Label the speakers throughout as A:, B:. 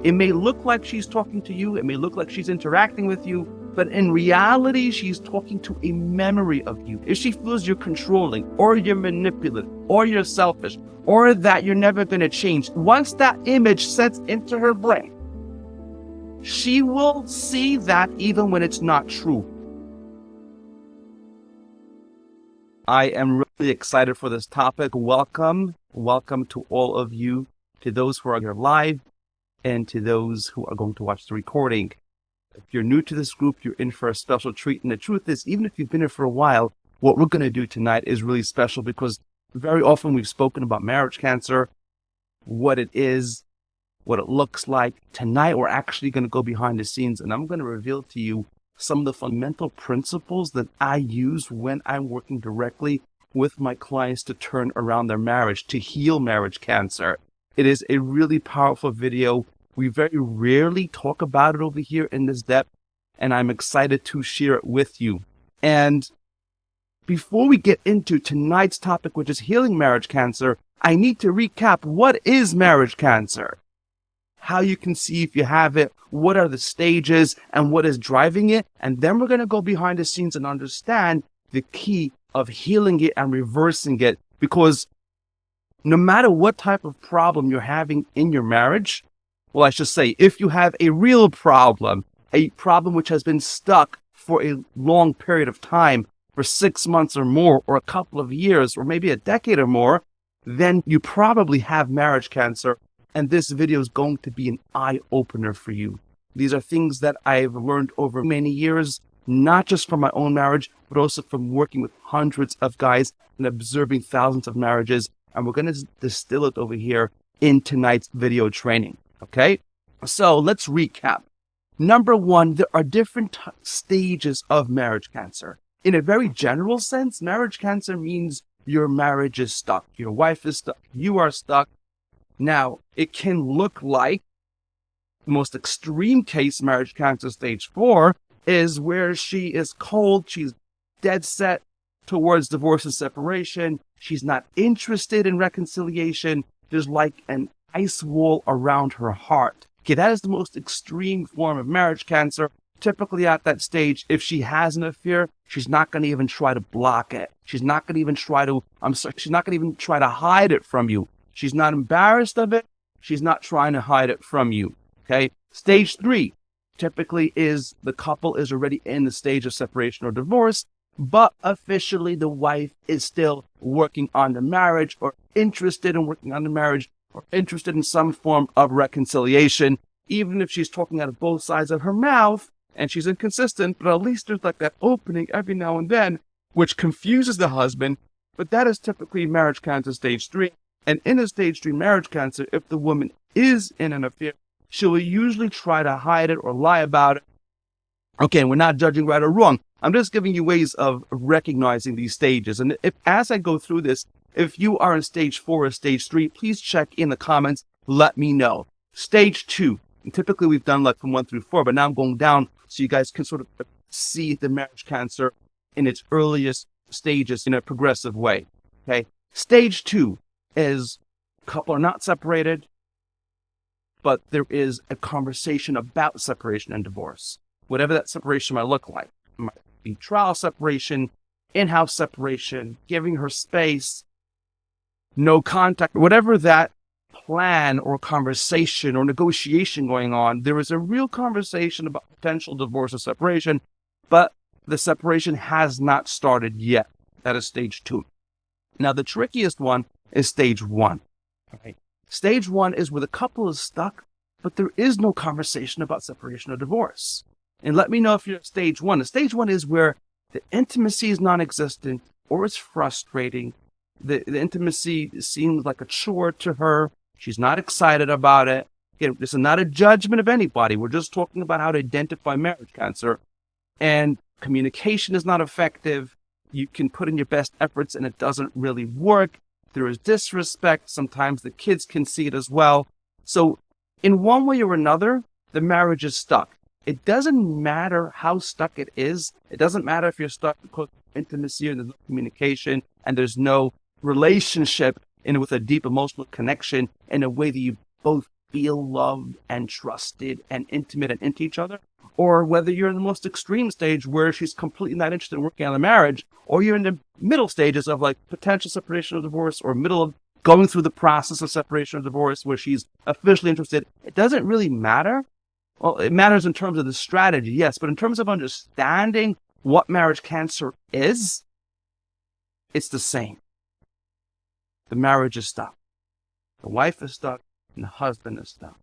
A: It may look like she's talking to you, it may look like she's interacting with you, but in reality, she's talking to a memory of you. If she feels you're controlling, or you're manipulative, or you're selfish, or that you're never going to change, once that image sets into her brain, she will see that even when it's not true. I am really excited for this topic. Welcome to all of you, to those who are here live, and to those who are going to watch the recording. If you're new to this group, you're in for a special treat. And the truth is, even if you've been here for a while, what we're going to do tonight is really special because very often we've spoken about marriage cancer, what it is, what it looks like. Tonight, we're actually going to go behind the scenes, and I'm going to reveal to you some of the fundamental principles that I use when I'm working directly with my clients to turn around their marriage, to heal marriage cancer. It is a really powerful video. We very rarely talk about it over here in this depth, and I'm excited to share it with you. And before we get into tonight's topic, which is healing marriage cancer, I need to recap what is marriage cancer, how you can see if you have it, what are the stages, and what is driving it. And then we're going to go behind the scenes and understand the key of healing it and reversing it, because no matter what type of problem you're having in your marriage, well, I should say, if you have a real problem, a problem which has been stuck for a long period of time, for 6 months or more, or a couple of years, or maybe a decade or more, then you probably have marriage cancer. And this video is going to be an eye-opener for you. These are things that I've learned over many years, not just from my own marriage, but also from working with hundreds of guys and observing thousands of marriages. And we're going to distill it over here in tonight's video training. Okay, so let's recap. Number one, there are different stages of marriage cancer. In a very general sense, marriage cancer means your marriage is stuck. Your wife is stuck. You are stuck. Now, it can look like the most extreme case, marriage cancer stage 4, is where she is cold. She's dead set towards divorce and separation. She's not interested in reconciliation. There's like an ice wall around her heart. Okay, that is the most extreme form of marriage cancer. Typically at that stage, if she has an affair, she's not going to even try to block it. She's not going to even try to, she's not going to even try to hide it from you. She's not embarrassed of it. She's not trying to hide it from you. Okay. Stage 3 typically is the couple is already in the stage of separation or divorce, but officially the wife is still working on the marriage, or interested in working on the marriage, or interested in some form of reconciliation, even if she's talking out of both sides of her mouth and she's inconsistent, but at least there's like that opening every now and then, which confuses the husband. But that is typically marriage cancer stage 3. And in a stage 3 marriage cancer, if the woman is in an affair, she will usually try to hide it or lie about it. Okay, we're not judging right or wrong. I'm just giving you ways of recognizing these stages. And if, as I go through this, if you are in stage 4 or stage 3, please check in the comments. Let me know. Stage 2, and typically we've done like from 1 through 4, but now I'm going down so you guys can sort of see the marriage cancer in its earliest stages in a progressive way. Okay, stage 2 is couple are not separated, but there is a conversation about separation and divorce. Whatever that separation might look like. It might be trial separation, in-house separation, giving her space, no contact, whatever that plan or conversation or negotiation going on, there is a real conversation about potential divorce or separation, but the separation has not started yet. That is stage 2. Now, the trickiest one is stage 1. Okay. Stage 1 is where the couple is stuck, but there is no conversation about separation or divorce. And let me know if you're at stage 1. And stage 1 is where the intimacy is non-existent, or it's frustrating. The intimacy seems like a chore to her. She's not excited about it. Again, this is not a judgment of anybody. We're just talking about how to identify marriage cancer. And communication is not effective. You can put in your best efforts and it doesn't really work. There is disrespect. Sometimes the kids can see it as well. So in one way or another, the marriage is stuck. It doesn't matter how stuck it is. It doesn't matter if you're stuck because of intimacy and there's no communication and there's no relationship with a deep emotional connection in a way that you both feel loved and trusted and intimate and into each other, or whether you're in the most extreme stage where she's completely not interested in working on the marriage, or you're in the middle stages of like potential separation or divorce, or middle of going through the process of separation or divorce where she's officially interested. It doesn't really matter. Well, it matters in terms of the strategy, yes, but in terms of understanding what marriage cancer is, it's the same. The marriage is stuck. The wife is stuck and the husband is stuck.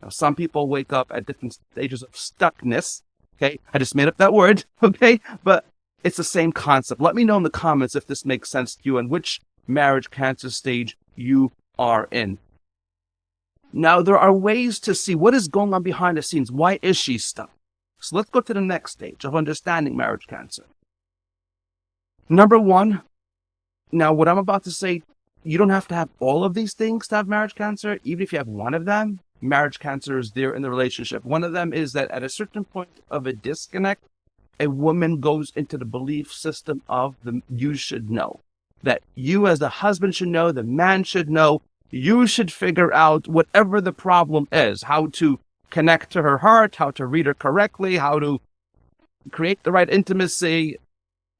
A: Now, some people wake up at different stages of stuckness. Okay. I just made up that word. Okay. But it's the same concept. Let me know in the comments if this makes sense to you and which marriage cancer stage you are in. Now, there are ways to see what is going on behind the scenes. Why is she stuck? So let's go to the next stage of understanding marriage cancer. Number one, now what I'm about to say, you don't have to have all of these things to have marriage cancer. Even if you have one of them, marriage cancer is there in the relationship. One of them is that at a certain point of a disconnect, a woman goes into the belief system of the you should know. That you as the husband should know, the man should know, you should figure out whatever the problem is, how to connect to her heart, how to read her correctly, how to create the right intimacy,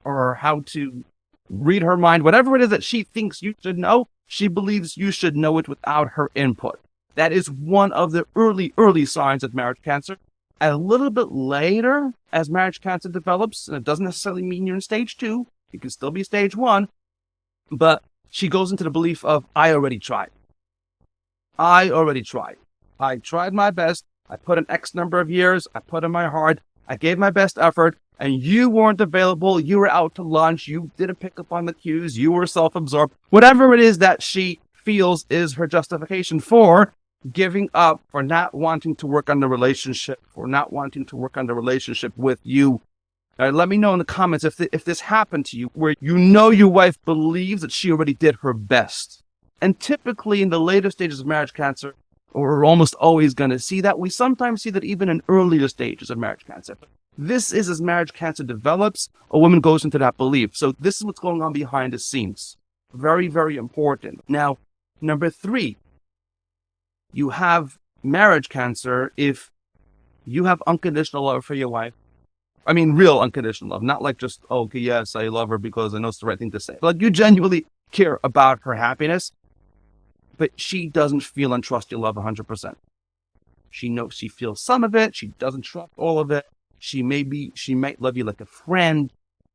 A: or how to read her mind, whatever it is that she thinks you should know, she believes you should know it without her input. That is one of the early signs of marriage cancer. A little bit later, as marriage cancer develops, and it doesn't necessarily mean you're in stage 2, you can still be stage 1, but she goes into the belief of, I already tried. I tried my best. I put in X number of years. I put in my heart. I gave my best effort. And you weren't available. You were out to lunch. You didn't pick up on the cues. You were self-absorbed. Whatever it is that she feels is her justification for giving up, for not wanting to work on the relationship, for not wanting to work on the relationship with you. All right, let me know in the comments if this happened to you, where you know your wife believes that she already did her best. And typically in the later stages of marriage cancer, we're almost always going to see that. We sometimes see that even in earlier stages of marriage cancer. This is as marriage cancer develops, a woman goes into that belief. So this is what's going on behind the scenes. Very, very important. Now, number 3, you have marriage cancer if you have unconditional love for your wife. I mean, real unconditional love, not like just, oh, okay, yes, I love her because I know it's the right thing to say. But like you genuinely care about her happiness, but she doesn't feel and trust your love 100%. She knows she feels some of it. She doesn't trust all of it. She might love you like a friend,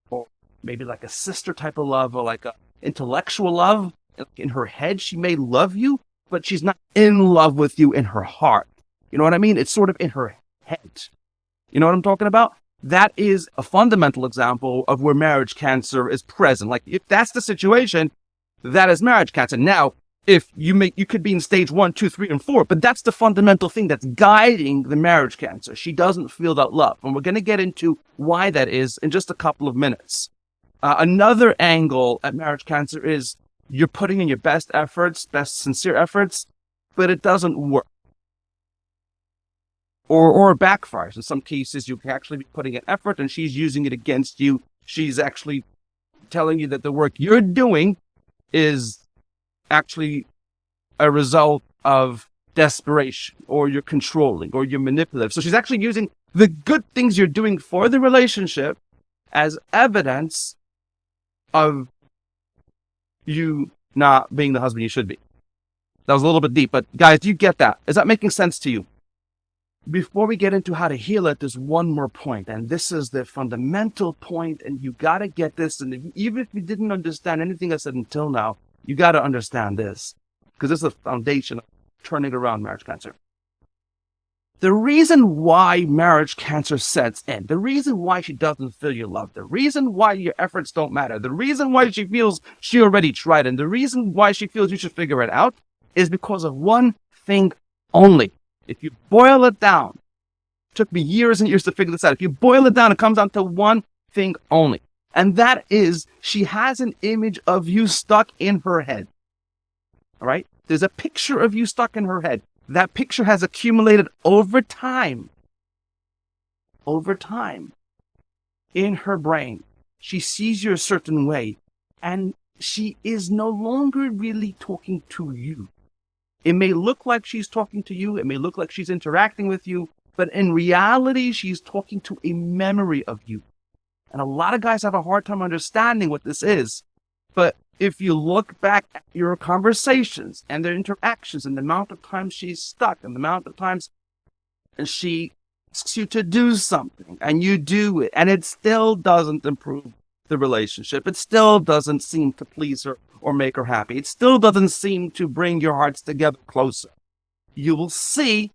A: or maybe like a sister type of love, or like a intellectual love. In her head, she may love you, but she's not in love with you in her heart. You know what I mean? It's sort of in her head. You know what I'm talking about? That is a fundamental example of where marriage cancer is present. Like if that's the situation, that is marriage cancer. Now, if you could be in stage 1, 2, 3, and 4, but that's the fundamental thing that's guiding the marriage cancer. She doesn't feel that love. And we're going to get into why that is in just a couple of minutes. Another angle at marriage cancer is you're putting in your best efforts, best sincere efforts, but it doesn't work. Or it backfires. In some cases, you can actually be putting in effort and she's using it against you. She's actually telling you that the work you're doing is actually a result of desperation, or you're controlling, or you're manipulative. So she's actually using the good things you're doing for the relationship as evidence of you not being the husband you should be. That was a little bit deep, but guys, do you get that? Is that making sense to you? Before we get into how to heal it, there's one more point, and this is the fundamental point, and you got to get this. And even if you didn't understand anything I said until now, you got to understand this, because this is the foundation of turning around marriage cancer. The reason why marriage cancer sets in, the reason why she doesn't feel your love, the reason why your efforts don't matter, the reason why she feels she already tried, and the reason why she feels you should figure it out is because of one thing only. If you boil it down, it took me years and years to figure this out. If you boil it down, it comes down to one thing only. And that is, she has an image of you stuck in her head. All right? There's a picture of you stuck in her head. That picture has accumulated over time. Over time. In her brain. She sees you a certain way. And she is no longer really talking to you. It may look like she's talking to you. It may look like she's interacting with you, but in reality, she's talking to a memory of you. And a lot of guys have a hard time understanding what this is. But if you look back at your conversations and their interactions and the amount of times she's stuck and the amount of times she asks you to do something and you do it and it still doesn't improve the relationship, it still doesn't seem to please her or make her happy, it still doesn't seem to bring your hearts together closer, you will see,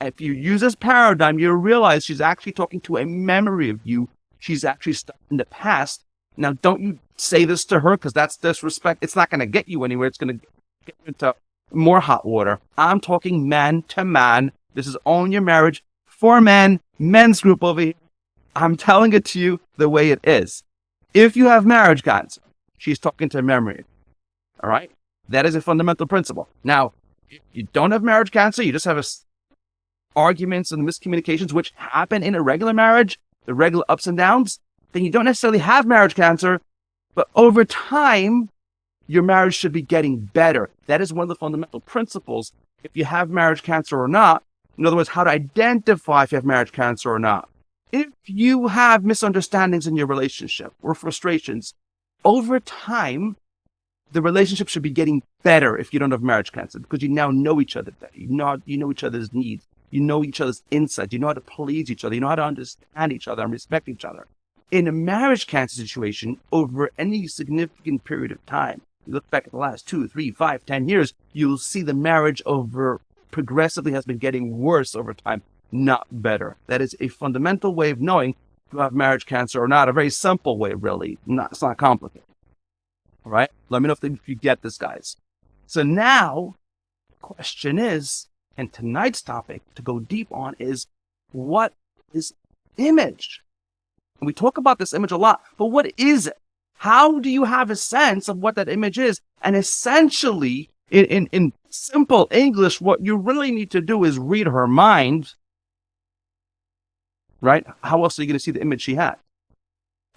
A: if you use this paradigm, you'll realize she's actually talking to a memory of you. She's actually stuck in the past. Now, don't you say this to her because that's disrespect. It's not going to get you anywhere. It's going to get you into more hot water. I'm talking man to man. This is Own Your Marriage for men, men's group over here. I'm telling it to you the way it is. If you have marriage cancer, she's talking to memory. All right? That is a fundamental principle. Now, if you don't have marriage cancer, you just have arguments and miscommunications, which happen in a regular marriage, the regular ups and downs, then you don't necessarily have marriage cancer, but over time, your marriage should be getting better. That is one of the fundamental principles. If you have marriage cancer or not, in other words, how to identify if you have marriage cancer or not. If you have misunderstandings in your relationship or frustrations, over time, the relationship should be getting better if you don't have marriage cancer because you now know each other better. You know each other's needs. You know each other's insights. You know how to please each other. You know how to understand each other and respect each other. In a marriage cancer situation, over any significant period of time, you look back at the last 2, 3, 5, 10 years, you'll see the marriage progressively has been getting worse over time, not better. That is a fundamental way of knowing if you have marriage cancer or not. A very simple way, really. It's not complicated. All right? Let me know if you get this, guys. So now, the question is, and tonight's topic to go deep on is, what is image? And we talk about this image a lot, but what is it? How do you have a sense of what that image is? And essentially, in simple English, what you really need to do is read her mind, right? How else are you going to see the image she had?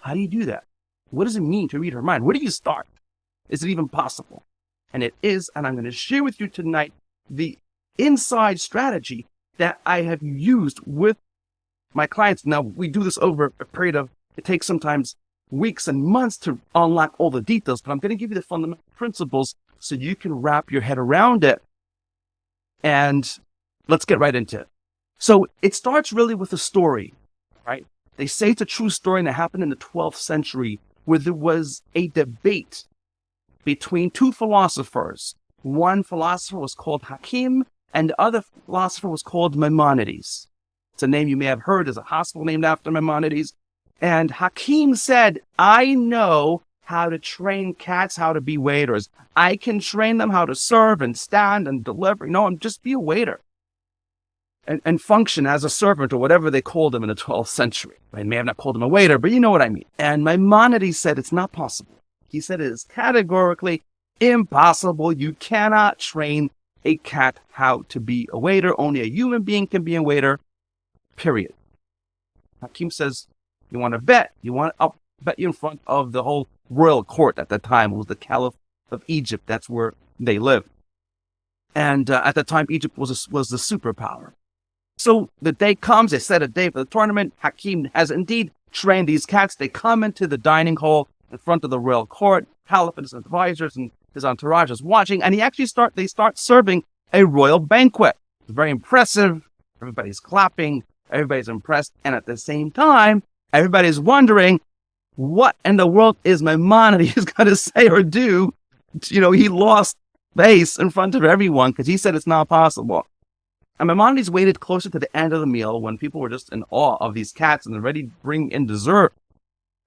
A: How do you do that? What does it mean to read her mind? Where do you start? Is it even possible? And it is, and I'm going to share with you tonight the inside strategy that I have used with my clients. Now, we do this over a period of, it takes sometimes weeks and months to unlock all the details, but I'm going to give you the fundamental principles so you can wrap your head around it. And let's get right into it. So it starts really with a story, right? They say it's a true story and it happened in the 12th century where there was a debate between two philosophers. One philosopher was called Hakim and the other philosopher was called Maimonides. It's a name you may have heard. There's a hospital named after Maimonides. And Hakim said, I know how to train cats how to be waiters. I can train them how to serve and stand and deliver. No, just be a waiter and function as a servant or whatever they called him in the 12th century. They may have not called him a waiter, but you know what I mean. And Maimonides said it's not possible. He said it is categorically impossible. You cannot train a cat how to be a waiter. Only a human being can be a waiter, period. Hakim says, you want to bet? I'll bet you in front of the whole royal court at the time. It was the Caliph of Egypt. That's where they lived. And at the time, Egypt was the superpower. So the day comes, they set a day for the tournament. Hakim has indeed trained these cats. They come into the dining hall in front of the royal court. Caliph and his advisors and his entourage is watching. And they start serving a royal banquet. It's very impressive. Everybody's clapping. Everybody's impressed. And at the same time, everybody's wondering, what in the world is Maimonides going to say or do? You know, he lost face in front of everyone because he said it's not possible. And Maimonides waited closer to the end of the meal when people were just in awe of these cats and they're ready to bring in dessert,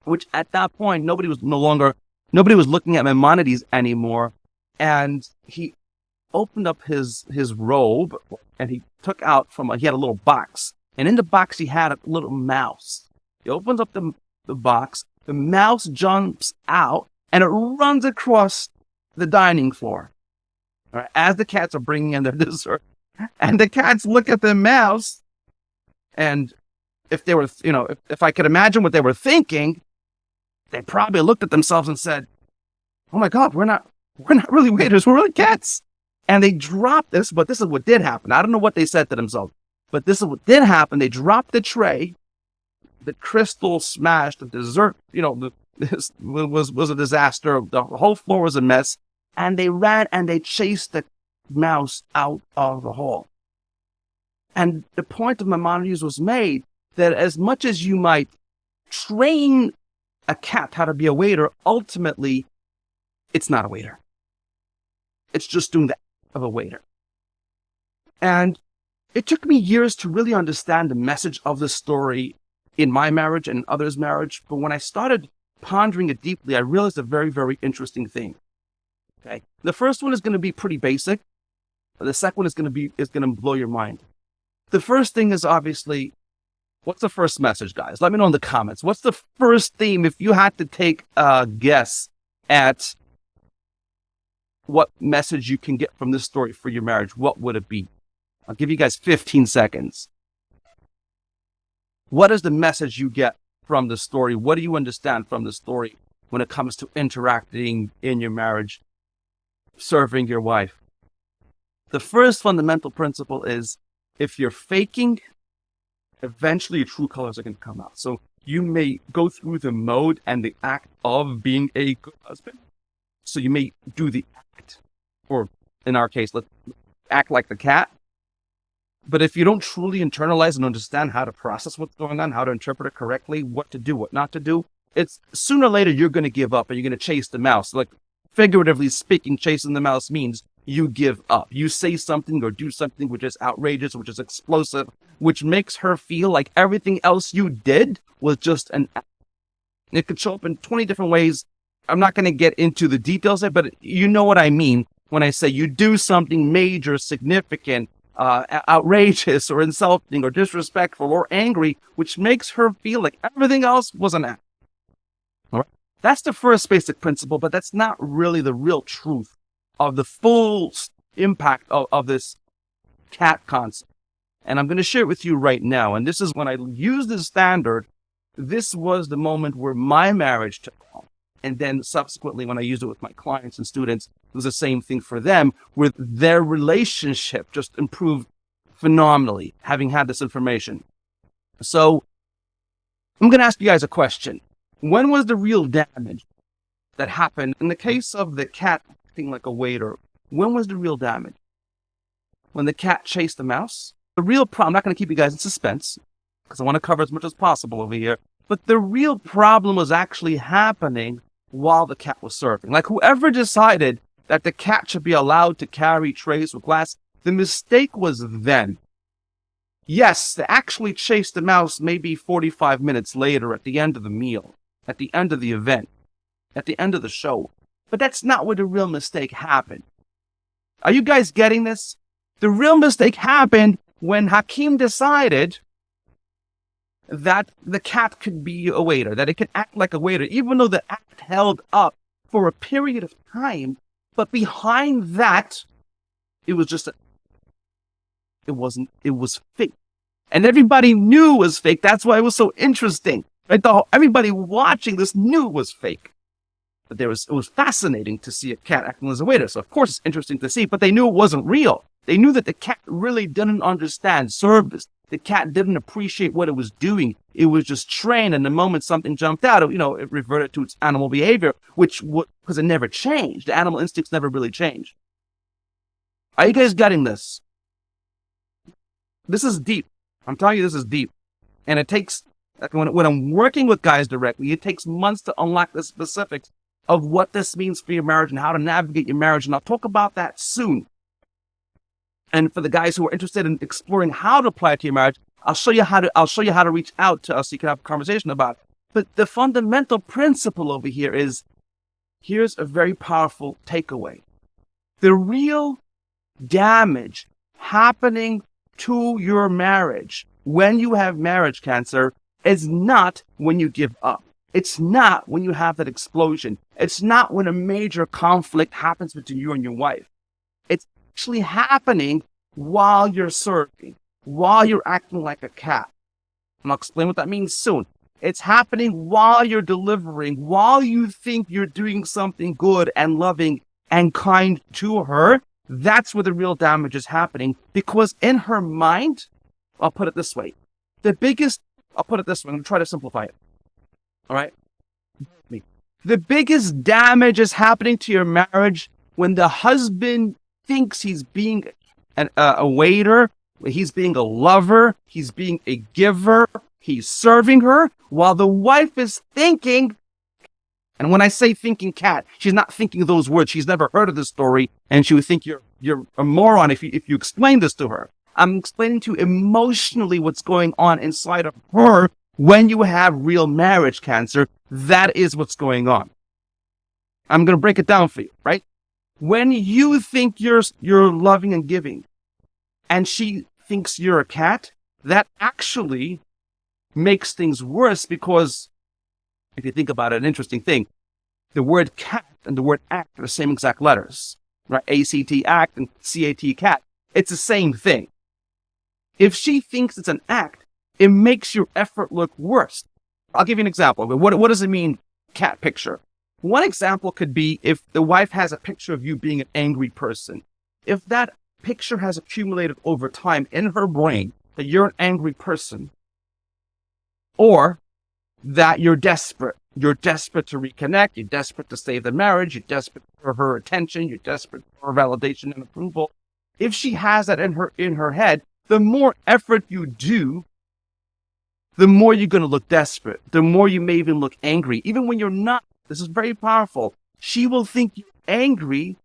A: which at that point, nobody was looking at Maimonides anymore. And he opened up his robe and he took out he had a little box. And in the box, he had a little mouse. He opens up the box. The mouse jumps out and it runs across the dining floor. All right, as the cats are bringing in their dessert. And the cats look at the mouse. And if they were, if I could imagine what they were thinking, they probably looked at themselves and said, oh my God, we're not really waiters. We're really cats. And they dropped this, but this is what did happen. I don't know what they said to themselves, but this is what did happen. They dropped the tray, the crystal smashed, the dessert, this was a disaster. The whole floor was a mess. And they ran and they chased the mouse out of the hall. And the point of Maimonides was made that as much as you might train a cat how to be a waiter, ultimately, it's not a waiter. It's just doing the act of a waiter. And it took me years to really understand the message of this story in my marriage and others' marriage. But when I started pondering it deeply, I realized a very, very interesting thing. Okay. The first one is going to be pretty basic. The second one is going to blow your mind. The first thing is obviously, what's the first message, guys? Let me know in the comments. What's the first theme? If you had to take a guess at what message you can get from this story for your marriage, what would it be? I'll give you guys 15 seconds. What is the message you get from the story? What do you understand from the story when it comes to interacting in your marriage, serving your wife? The first fundamental principle is, if you're faking, eventually your true colors are going to come out. So you may go through the mode and the act of being a good husband. So you may do the act, or in our case, let's act like the cat. But if you don't truly internalize and understand how to process what's going on, how to interpret it correctly, what to do, what not to do, it's sooner or later you're going to give up and you're going to chase the mouse. Like, figuratively speaking, chasing the mouse means you give up. You say something or do something which is outrageous, which is explosive, which makes her feel like everything else you did was just an act. It could show up in 20 different ways. I'm not going to get into the details there, but you know what I mean when I say you do something major, significant, outrageous or insulting or disrespectful or angry, which makes her feel like everything else was an act. All right? That's the first basic principle, but that's not really the real truth of the full impact of this cat concept. And I'm going to share it with you right now. And this is when I use this standard, this was the moment where my marriage took off. And then subsequently, when I used it with my clients and students, it was the same thing for them, where their relationship just improved phenomenally, having had this information. So I'm going to ask you guys a question. When was the real damage that happened? In the case of the cat acting like a waiter, when was the real damage? When the cat chased the mouse? The real problem, I'm not going to keep you guys in suspense, because I want to cover as much as possible over here, but the real problem was actually happening while the cat was serving. Like, whoever decided that the cat should be allowed to carry trays with glass, the mistake was then. Yes, they actually chased the mouse maybe 45 minutes later at the end of the meal, at the end of the event, at the end of the show. But that's not where the real mistake happened. Are you guys getting this? The real mistake happened when Hakeem decided that the cat could be a waiter, that it could act like a waiter, even though the act held up for a period of time. But behind that, it was just it was fake. And everybody knew it was fake. That's why it was so interesting. Right? Everybody watching this knew it was fake. But it was fascinating to see a cat acting as a waiter. So of course it's interesting to see, but they knew it wasn't real. They knew that the cat really didn't understand service. The cat didn't appreciate what it was doing. It was just trained, and the moment something jumped out, it reverted to its animal behavior, because it never changed. The animal instincts never really changed. Are you guys getting this? This is deep. I'm telling you, this is deep. And it takes, when I'm working with guys directly, it takes months to unlock the specifics of what this means for your marriage and how to navigate your marriage. And I'll talk about that soon. And for the guys who are interested in exploring how to apply it to your marriage, I'll show you how to reach out to us so you can have a conversation about it. But the fundamental principle over here is, here's a very powerful takeaway. The real damage happening to your marriage when you have marriage cancer is not when you give up. It's not when you have that explosion. It's not when a major conflict happens between you and your wife. It's actually happening while you're serving, while you're acting like a cat. And I'll explain what that means soon. It's happening while you're delivering, while you think you're doing something good and loving and kind to her. That's where the real damage is happening, because in her mind, I'll put it this way. I'm going to try to simplify it. All right. The biggest damage is happening to your marriage when the husband thinks he's being a waiter, he's being a lover, he's being a giver, he's serving her, while the wife is thinking, and when I say thinking cat, she's not thinking those words. She's never heard of this story, and she would think you're a moron if you explain this to her. I'm explaining to you emotionally what's going on inside of her when you have real marriage cancer. That is what's going on. I'm going to break it down for you, right? When you think you're loving and giving, and she thinks you're a cat, that actually makes things worse, because if you think about it, an interesting thing, the word cat and the word act are the same exact letters, right? A-C-T, act, and C-A-T, cat. It's the same thing. If she thinks it's an act, it makes your effort look worse. I'll give you an example. What does it mean, cat picture? One example could be if the wife has a picture of you being an angry person. If that picture has accumulated over time in her brain that you're an angry person, or that you're desperate to reconnect, you're desperate to save the marriage, you're desperate for her attention, you're desperate for validation and approval. If she has that in her head, the more effort you do, the more you're going to look desperate, the more you may even look angry, even when you're not. This is very powerful. She will think you're angry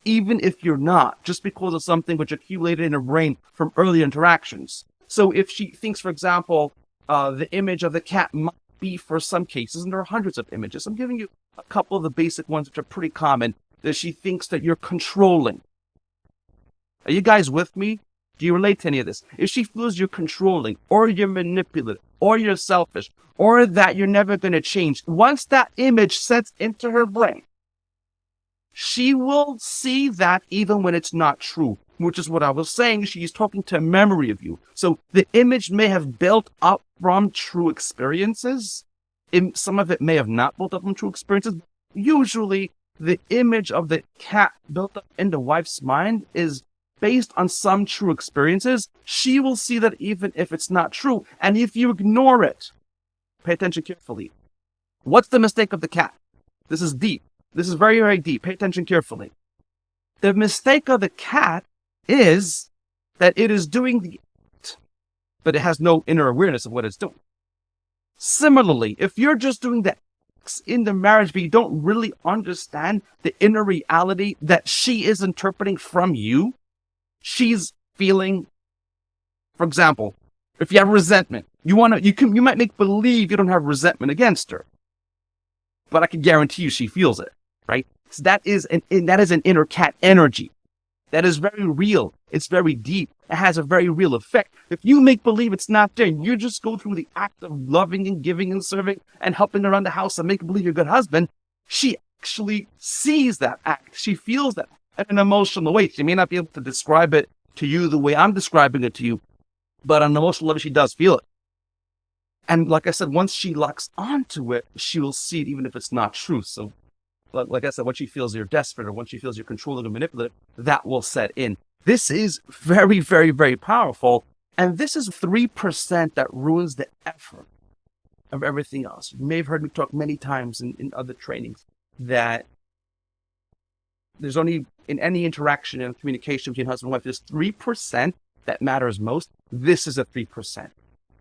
A: even if you're not, just because of something which accumulated in her brain from early interactions. So if she thinks, for example, the image of the cat might be, for some cases, and there are hundreds of images. I'm giving you a couple of the basic ones which are pretty common, that she thinks that you're controlling. Are you guys with me? Do you relate to any of this? If she feels you're controlling, or you're manipulative, or you're selfish, or that you're never going to change, once that image sets into her brain, she will see that even when it's not true, which is what I was saying. She's talking to a memory of you. So the image may have built up from true experiences. Some of it may have not built up from true experiences. Usually the image of the cat built up in the wife's mind is based on some true experiences. She will see that even if it's not true. And if you ignore it, pay attention carefully. What's the mistake of the cat? This is deep. This is very, very deep. Pay attention carefully. The mistake of the cat is that it is doing the act, but it has no inner awareness of what it's doing. Similarly, if you're just doing the acts in the marriage, but you don't really understand the inner reality that she is interpreting from you, she's feeling, for example, if you have resentment, you might make believe you don't have resentment against her, but I can guarantee you she feels it, right? So that is an inner cat energy. That is very real. It's very deep. It has a very real effect. If you make believe it's not there, you just go through the act of loving and giving and serving and helping around the house and make believe you're a good husband, she actually sees that act. She feels that in an emotional way. She may not be able to describe it to you the way I'm describing it to you, but on an emotional level, she does feel it. And like I said, once she locks onto it, she will see it even if it's not true. So like I said, when she feels you're desperate or when she feels you're controlling or manipulative, that will set in. This is very, very, very powerful. And this is 3% that ruins the effort of everything else. You may have heard me talk many times in other trainings that there's only, in any interaction and communication between husband and wife, there's 3% that matters most. This is a 3%.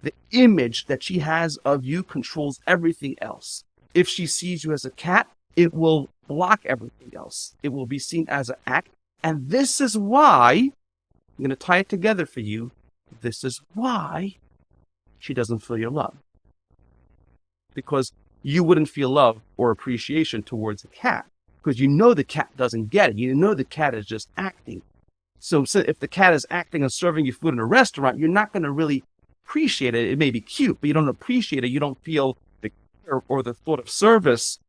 A: The image that she has of you controls everything else. If she sees you as a cat, it will block everything else. It will be seen as an act. And this is why, I'm going to tie it together for you. This is why she doesn't feel your love. Because you wouldn't feel love or appreciation towards a cat. Because you know the cat doesn't get it. You know the cat is just acting. So if the cat is acting and serving you food in a restaurant, you're not going to really appreciate it. It may be cute, but you don't appreciate it. You don't feel the care or the thought of service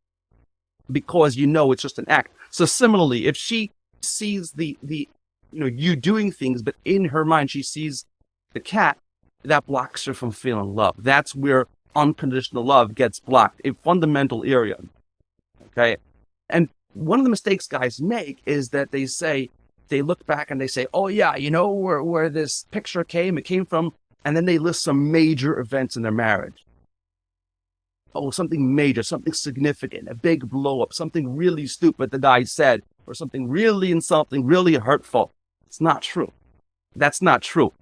A: because you know it's just an act. So similarly, if she sees you doing things, but in her mind she sees the cat, that blocks her from feeling love. That's where unconditional love gets blocked, a fundamental area. Okay? And one of the mistakes guys make is that they say, they look back and they say, oh yeah, you know where this picture came, it came from, and then they list some major events in their marriage. Oh, something major, something significant, a big blow up, something really stupid the guy said, or something really insulting, really hurtful. It's not true. That's not true.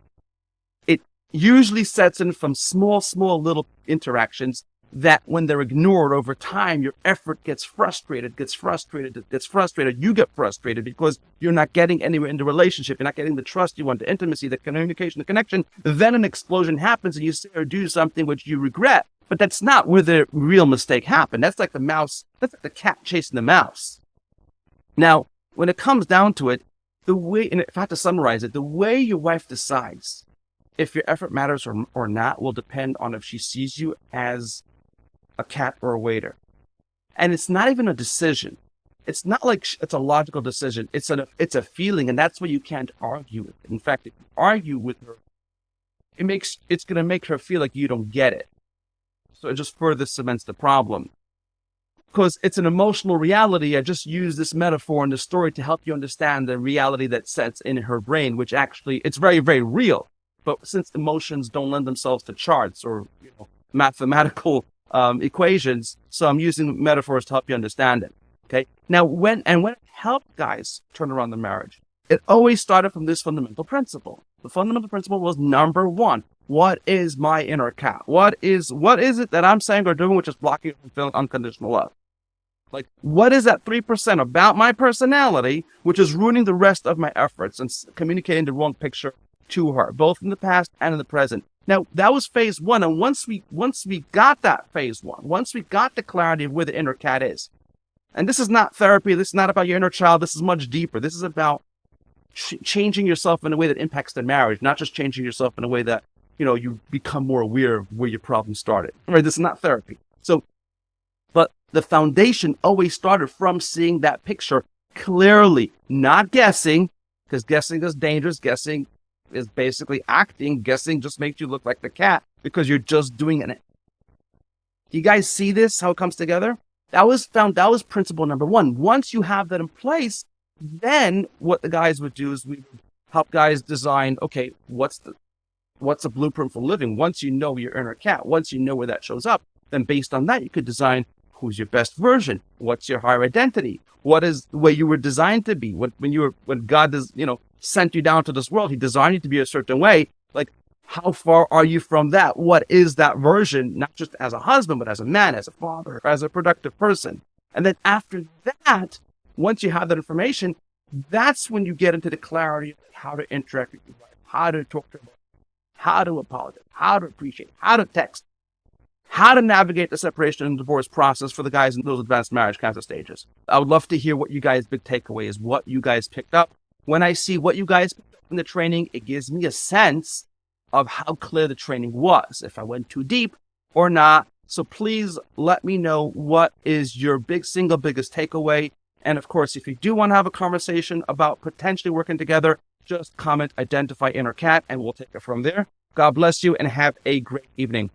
A: It usually sets in from small little interactions that when they're ignored over time, your effort gets frustrated. You get frustrated because you're not getting anywhere in the relationship. You're not getting the trust you want, the intimacy, the communication, the connection. Then an explosion happens and you say or do something which you regret. But that's not where the real mistake happened. That's like the cat chasing the mouse. Now, when it comes down to it, and if I have to summarize it, the way your wife decides if your effort matters or not will depend on if she sees you as a cat or a waiter. And it's not even a decision. It's not like it's a logical decision. It's a feeling, and that's what you can't argue with. In fact, if you argue with her, it's going to make her feel like you don't get it. So it just further cements the problem. Because it's an emotional reality. I just use this metaphor in the story to help you understand the reality that sets in her brain, which actually, it's very, very real. But since emotions don't lend themselves to charts or mathematical equations, so I'm using metaphors to help you understand it. Okay. Now, when it helped guys turn around the marriage, it always started from this fundamental principle. The fundamental principle was number one. What is my inner cat? What is it that I'm saying or doing which is blocking me from feeling unconditional love? Like, what is that 3% about my personality which is ruining the rest of my efforts and communicating the wrong picture to her, both in the past and in the present? Now, that was phase one. And once we got that phase one, once we got the clarity of where the inner cat is, and this is not therapy, this is not about your inner child, this is much deeper. This is about changing yourself in a way that impacts the marriage, not just changing yourself in a way that, you become more aware of where your problem started. Right? This is not therapy. So, but the foundation always started from seeing that picture clearly, not guessing, because guessing is dangerous. Guessing is basically acting. Guessing just makes you look like the cat because you're just doing it. Do you guys see this, how it comes together? That was principle number one. Once you have that in place, then what the guys would do is we would help guys design, okay, what's a blueprint for living? Once you know your inner cat, once you know where that shows up, then based on that, you could design who's your best version, what's your higher identity, what is the way you were designed to be. When God sent you down to this world, he designed you to be a certain way. Like, how far are you from that? What is that version, not just as a husband, but as a man, as a father, as a productive person? And then after that, once you have that information, that's when you get into the clarity of how to interact with your wife, how to talk to her, how to apologize, how to appreciate, how to text, how to navigate the separation and divorce process for the guys in those advanced marriage kinds of stages. I would love to hear what you guys' big takeaway is, what you guys picked up. When I see what you guys picked up in the training, it gives me a sense of how clear the training was, if I went too deep or not. So please let me know what is your biggest takeaway. And of course, if you do want to have a conversation about potentially working together, just comment, identify inner cat, and we'll take it from there. God bless you and have a great evening.